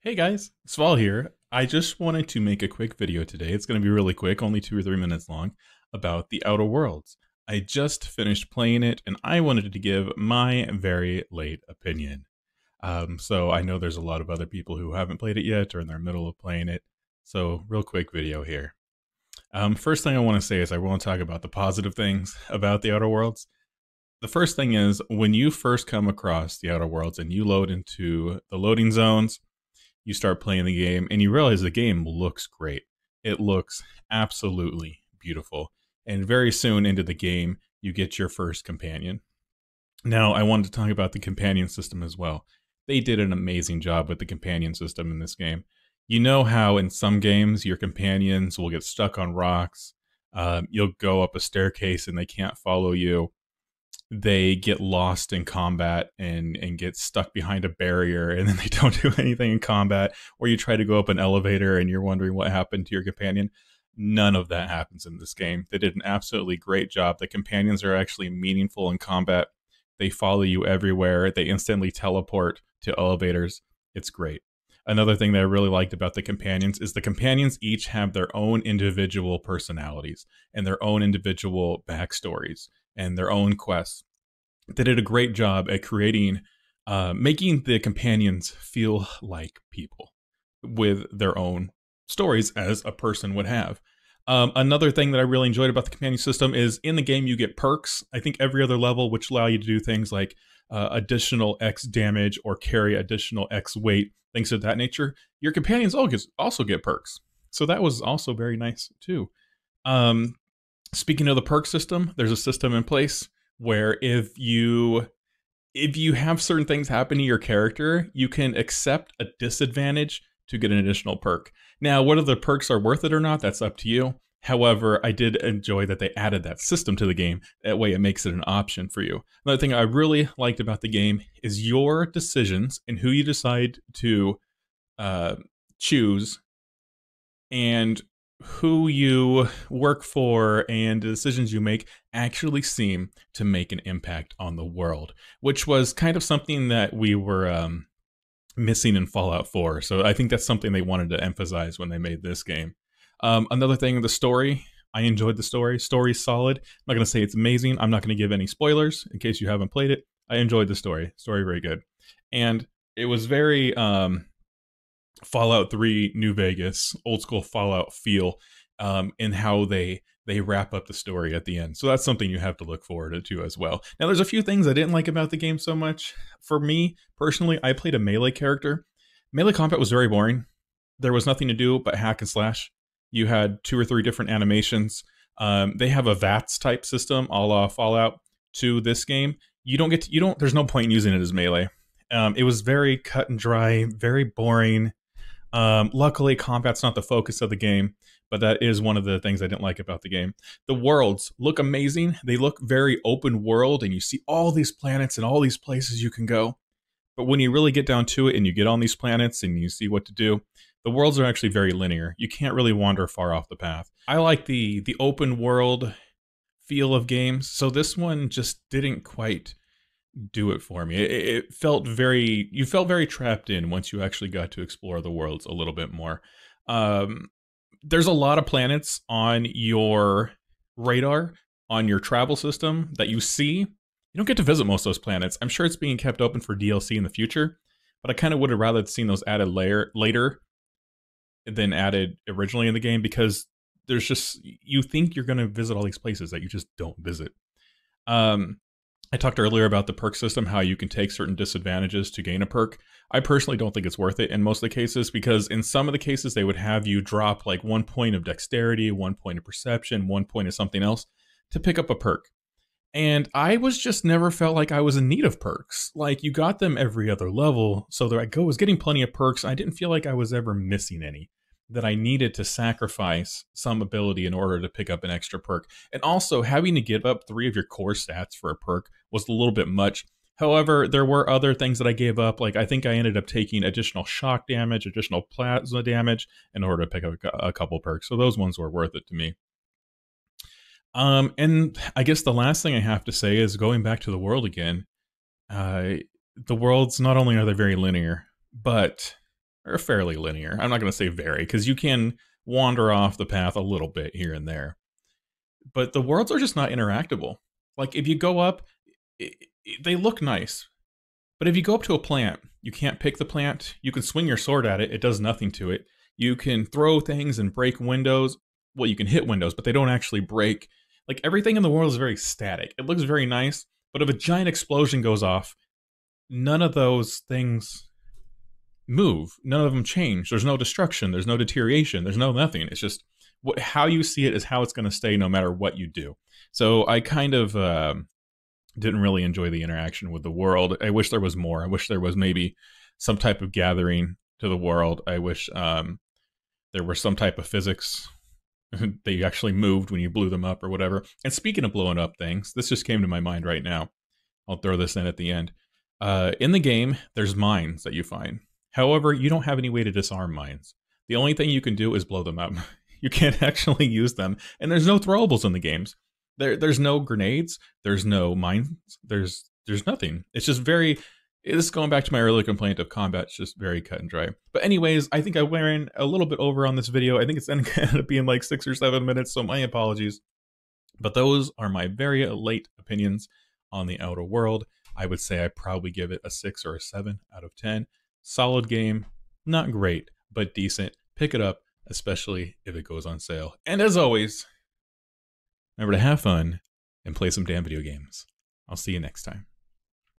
Hey guys, Sval here. I just wanted to make a quick video today. It's going to be really quick, only 2 or 3 minutes long, about The Outer Worlds. I just finished playing it and I wanted to give my very late opinion. So I know there's a lot of other people who haven't played it yet or in their middle of playing it. So, real quick video here. First thing I want to say is I want to talk about the positive things about The Outer Worlds. The first thing is when you first come across The Outer Worlds and you load into the loading zones, you start playing the game and you realize the game looks great. It looks absolutely beautiful. And very soon into the game, you get your first companion. Now, I wanted to talk about the companion system as well. They did an amazing job with the companion system in this game. You know how in some games your companions will get stuck on rocks, you'll go up a staircase and they can't follow you, they get lost in combat and get stuck behind a barrier and then they don't do anything in combat, or you try to go up an elevator and you're wondering what happened to your companion. None of that happens in this game. They did an absolutely great job. The companions are actually meaningful in combat. They follow you everywhere. They instantly teleport to elevators. It's great. Another thing that I really liked about the companions is the companions each have their own individual personalities and their own individual backstories and their own quests. They did a great job at creating, making the companions feel like people with their own stories as a person would have. Another thing that I really enjoyed about the companion system is in the game you get perks, I think every other level, which allow you to do things like additional X damage or carry additional X weight, things of that nature. Your companions also get perks. So that was also very nice too. Speaking of the perk system, there's a system in place where if you have certain things happen to your character, you can accept a disadvantage to get an additional perk. Now, whether the perks are worth it or not, that's up to you. However, I did enjoy that they added that system to the game. That way it makes it an option for you. Another thing I really liked about the game is your decisions and who you decide to choose and who you work for and the decisions you make actually seem to make an impact on the world, which was kind of something that we were missing in Fallout 4. So I think that's something they wanted to emphasize when they made this game. Another thing, the story. I enjoyed the story. Story's solid. I'm not going to say it's amazing. I'm not going to give any spoilers in case you haven't played it. I enjoyed the story. Story very good. And it was very Fallout 3 New Vegas, old school Fallout feel in how they wrap up the story at the end. So that's something you have to look forward to as well. Now, there's a few things I didn't like about the game so much. For me, personally, I played a melee character. Melee combat was very boring. There was nothing to do but hack and slash. You had 2 or 3 different animations. They have a VATS type system, a la Fallout, to this game. There's no point in using it as melee. It was very cut and dry, very boring. Luckily, combat's not the focus of the game, but that is one of the things I didn't like about the game. The worlds look amazing. They look very open world, and you see all these planets and all these places you can go. But when you really get down to it and you get on these planets and you see what to do, the worlds are actually very linear. You can't really wander far off the path. I like the open world feel of games, so this one just didn't quite do it for me. It felt you felt very trapped in once you actually got to explore the worlds a little bit more. There's a lot of planets on your radar, on your travel system that you see. You don't get to visit most of those planets. I'm sure it's being kept open for DLC in the future, but I kind of would have rather seen those added later than added originally in the game, because there's just, you think you're going to visit all these places that you just don't visit. I talked earlier about the perk system, how you can take certain disadvantages to gain a perk. I personally don't think it's worth it in most of the cases, because in some of the cases they would have you drop like 1 point of dexterity, 1 point of perception, 1 point of something else to pick up a perk. And I was just never felt like I was in need of perks. Like, you got them every other level, so that I was getting plenty of perks. I didn't feel like I was ever missing any, that I needed to sacrifice some ability in order to pick up an extra perk. And also, having to give up 3 of your core stats for a perk was a little bit much. However, there were other things that I gave up. Like, I think I ended up taking additional shock damage, additional plasma damage in order to pick up a couple perks. So those ones were worth it to me. And I guess the last thing I have to say is, going back to the world again, the worlds, not only are they very linear, but are fairly linear. I'm not going to say very, because you can wander off the path a little bit here and there. But the worlds are just not interactable. Like, if you go up, they look nice. But if you go up to a plant, you can't pick the plant. You can swing your sword at it. It does nothing to it. You can throw things and break windows. Well, you can hit windows, but they don't actually break. Like, everything in the world is very static. It looks very nice, but if a giant explosion goes off, none of those things move. None of them change. There's no destruction. There's no deterioration. There's no nothing. It's just how you see it is how it's going to stay no matter what you do. So I kind of didn't really enjoy the interaction with the world. I wish there was more. I wish there was maybe some type of gathering to the world. I wish there were some type of physics that you actually moved when you blew them up or whatever. And speaking of blowing up things, this just came to my mind right now. I'll throw this in at the end. In the game, there's mines that you find. However, you don't have any way to disarm mines. The only thing you can do is blow them up. You can't actually use them. And there's no throwables in the games. There's no grenades. There's no mines. There's nothing. It's just very... This is going back to my earlier complaint of combat. It's just very cut and dry. But anyways, I think I went a little bit over on this video. I think it's ended up being like 6 or 7 minutes, so my apologies. But those are my very late opinions on the Outer World. I would say I probably give it a 6 or a 7 out of 10. Solid game. Not great, but decent. Pick it up, especially if it goes on sale. And as always, remember to have fun and play some damn video games. I'll see you next time.